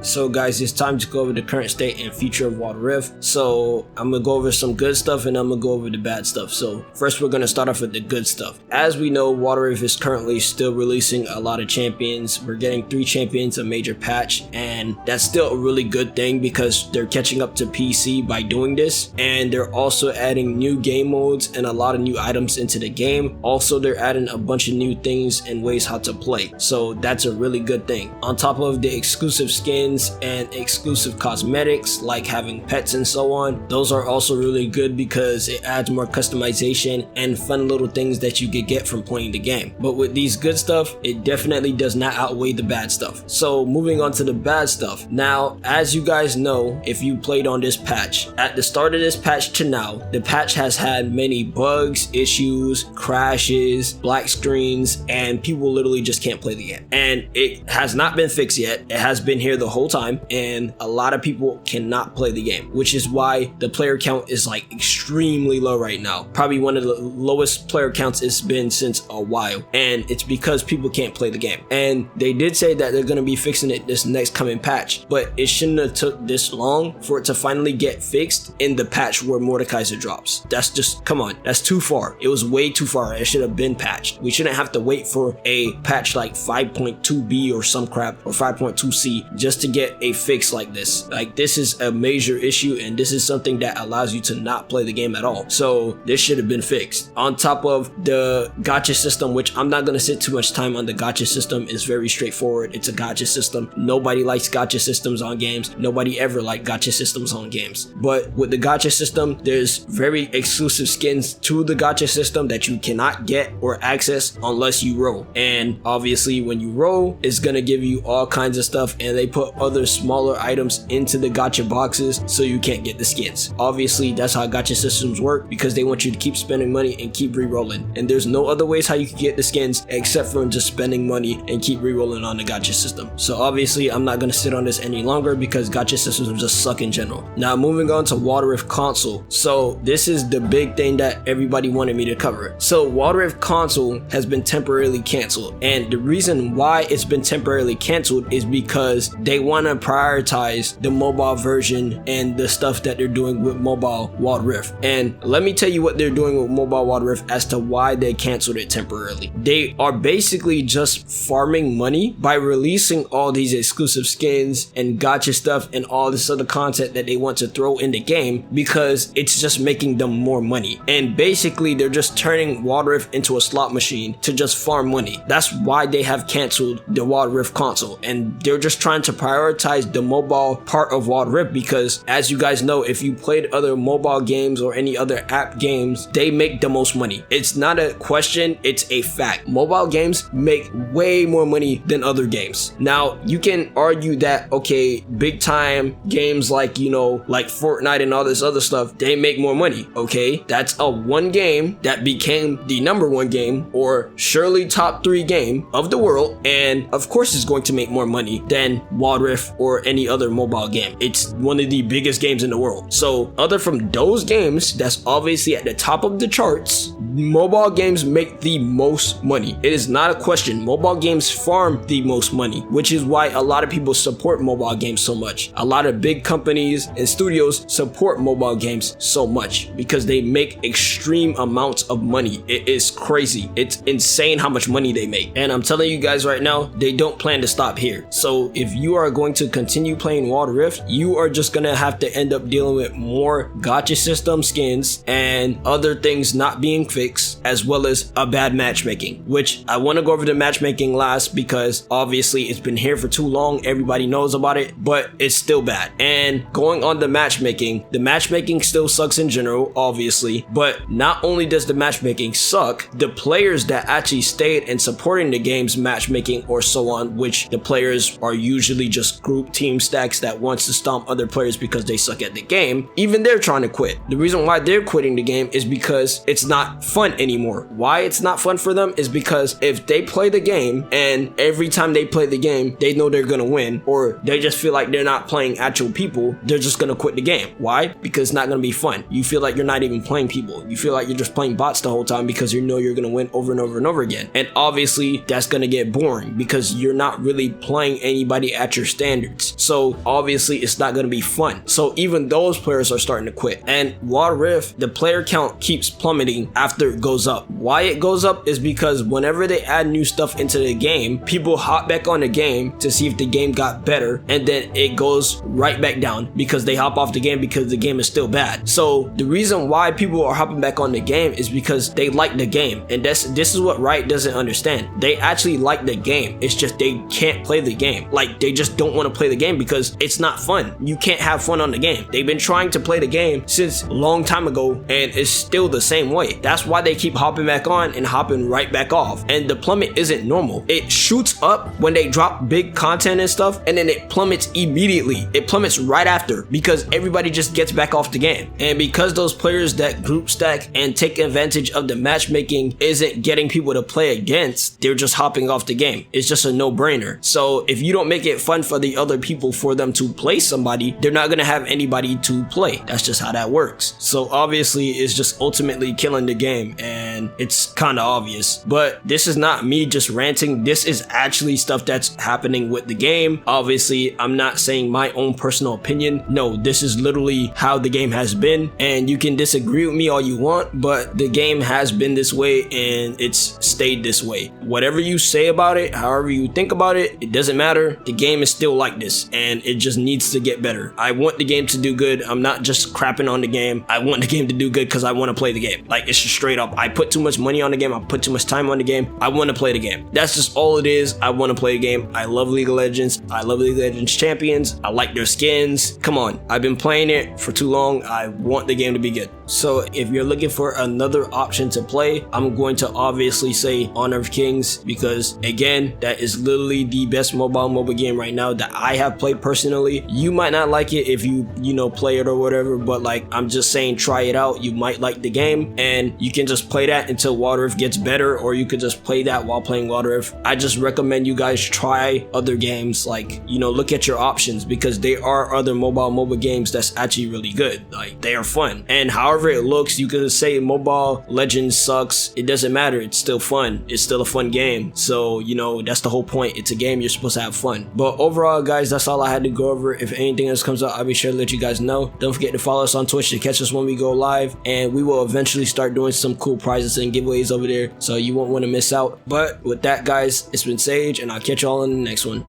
So guys, it's time to go over the current state and future of Water Rift. So I'm gonna go over some good stuff and I'm gonna go over the bad stuff. So first we're gonna start off with the good stuff. As we know, Water Rift is currently still releasing a lot of champions. We're getting 3 champions, a major patch, and that's still a really good thing because they're catching up to PC by doing this. And they're also adding new game modes and a lot of new items into the game. Also, they're adding a bunch of new things and ways how to play. So that's a really good thing. On top of the exclusive skins and exclusive cosmetics like having pets and so on, those are also really good because it adds more customization and fun little things that you could get from playing the game. But with these good stuff, it definitely does not outweigh the bad stuff. So moving on to the bad stuff. Now, as you guys know, if you played on this patch, at the start of this patch to now, the patch has had many bugs, issues, crashes, black screens, and people literally just can't play the game. And it has not been fixed yet. It has been here the whole time, and a lot of people cannot play the game, which is why the player count is like extremely low right now. Probably one of the lowest player counts it's been since a while, and it's because people can't play the game. And they did say that they're going to be fixing it this next coming patch, but it shouldn't have took this long for it to finally get fixed in the patch where Mordekaiser drops. That's just, come on, that's too far. It was way too far. It should have been patched. We shouldn't have to wait for a patch like 5.2b or some crap, or 5.2c just to get a fix like this. Like, this is a major issue, and this is something that allows you to not play the game at all. So this should have been fixed. On top of the gacha system, which I'm not going to sit too much time on, the gacha system is very straightforward. It's a gacha system. Nobody likes gacha systems on games. Nobody ever liked gacha systems on games. But with the gacha system, there's very exclusive skins to the gacha system that you cannot get or access unless you roll. And obviously when you roll, it's going to give you all kinds of stuff, and they put other smaller items into the gacha boxes so you can't get the skins. Obviously that's how gacha systems work, because they want you to keep spending money and keep re-rolling, and there's no other ways how you can get the skins except from just spending money and keep re-rolling on the gacha system. So obviously I'm not going to sit on this any longer because gacha systems just suck in general. Now moving on to Water Rift console. So this is the big thing that everybody wanted me to cover. So Water Rift console has been temporarily canceled, and the reason why it's been temporarily canceled is because they want to prioritize the mobile version and the stuff that they're doing with mobile Water Rift. And let me tell you what they're doing with mobile Water Rift as to why they canceled it temporarily. They are basically just farming money by releasing all these exclusive skins and gacha stuff and all this other content that they want to throw in the game, because it's just making them more money. And basically they're just turning Water Rift into a slot machine to just farm money. That's why they have canceled the Water Rift console, and they're just trying to prioritize the mobile part of Water Rift, because as you guys know, if you played other mobile games or any other app games, they make the most money. It's not a question, it's a fact. Mobile games make way more money than other games. Now you can argue that, okay, big time games like, you know, like Fortnite and all this other stuff, they make more money. Okay, that's a one game that became the #1 game, or surely top 3 game of the world, and of course it's going to make more money than Water Rift or any other mobile game. It's one of the biggest games in the world. So other from those games that's obviously at the top of the charts, mobile games make the most money. It is not a question. Mobile games farm the most money, which is why a lot of people support mobile games so much. A lot of big companies and studios support mobile games so much because they make extreme amounts of money. It is crazy. It's insane how much money they make. And I'm telling you guys right now, they don't plan to stop here. So if you are going to continue playing Water Rift, you are just gonna have to end up dealing with more gacha system skins and other things not being fixed, as well as a bad matchmaking, which I want to go over the matchmaking last because obviously it's been here for too long. Everybody knows about it, but it's still bad. And going on the matchmaking still sucks in general, obviously, but not only does the matchmaking suck, the players that actually stayed and supporting the game's matchmaking or so on, which the players are usually just group team stacks that wants to stomp other players because they suck at the game, even they're trying to quit. The reason why they're quitting the game is because it's not fun anymore. Why it's not fun for them is because if they play the game and every time they play the game, they know they're gonna win, or they just feel like they're not playing actual people, they're just gonna quit the game. Why? Because it's not gonna be fun. You feel like you're not even playing people. You feel like you're just playing bots the whole time because you know you're gonna win over and over and over again. And obviously that's gonna get boring because you're not really playing anybody at your standards. So obviously it's not gonna be fun. So even those players are starting to quit. And Water Rift, the player count keeps plummeting after it goes up. Why it goes up is because whenever they add new stuff into the game, people hop back on the game to see if the game got better, and then it goes right back down because they hop off the game because the game is still bad. So the reason why people are hopping back on the game is because they like the game, and this is what Riot doesn't understand. They actually like the game, it's just they can't play the game. Like, they just don't want to play the game because it's not fun. You can't have fun on the game. They've been trying to play the game since a long time ago, and it's still the same way. That's why they keep hopping back on and hopping right back off. And the plummet isn't normal. It shoots up when they drop big content and stuff, and then it plummets immediately. It plummets right after because everybody just gets back off the game. And because those players that group stack and take advantage of the matchmaking isn't getting people to play against, they're just hopping off the game. It's just a no-brainer. So if you don't make it fun for the other people for them to play somebody, they're not gonna have anybody to play. That's just how that works. So obviously it's just ultimately killing the game, and it's kind of obvious. But this is not me just ranting. This is actually stuff that's happening with the game. Obviously I'm not saying my own personal opinion. No, this is literally how the game has been, and you can disagree with me all you want, but the game has been this way and it's stayed this way. Whatever you say about it, however you think about it, it doesn't matter. The game is still like this, and it just needs to get better. I want the game to do good. I'm not just crapping on the game. I want the game to do good because I want to play the game. Like, it's just straight up. I put too much money on the game. I put too much time on the game. I want to play the game. That's just all it is. I want to play the game. I love League of Legends. I love League of Legends champions. I like their skins. Come on. I've been playing it for too long. I want the game to be good. So if you're looking for another option to play, I'm going to obviously say Honor of Kings, because again, that is literally the best mobile MOBA game right now that I have played personally. You might not like it if you play it or whatever, but like, I'm just saying, try it out. You might like the game, and you can just play that until Water Rift gets better, or you could just play that while playing Water Rift. I just recommend you guys try other games. Like, look at your options, because there are other mobile MOBA games that's actually really good. Like, they are fun, and however it looks, you could say Mobile Legends sucks. It doesn't matter. It's still fun. It's still a fun game. So that's the whole point. It's a game. You're supposed to have fun. But overall, guys, that's all I had to go over. If anything else comes up, I'll be sure to let you guys know. Don't forget to follow us on Twitch to catch us when we go live, and we will eventually start doing some cool prizes and giveaways over there, so you won't want to miss out. But with that, guys, it's been Sage, and I'll catch y'all in the next one.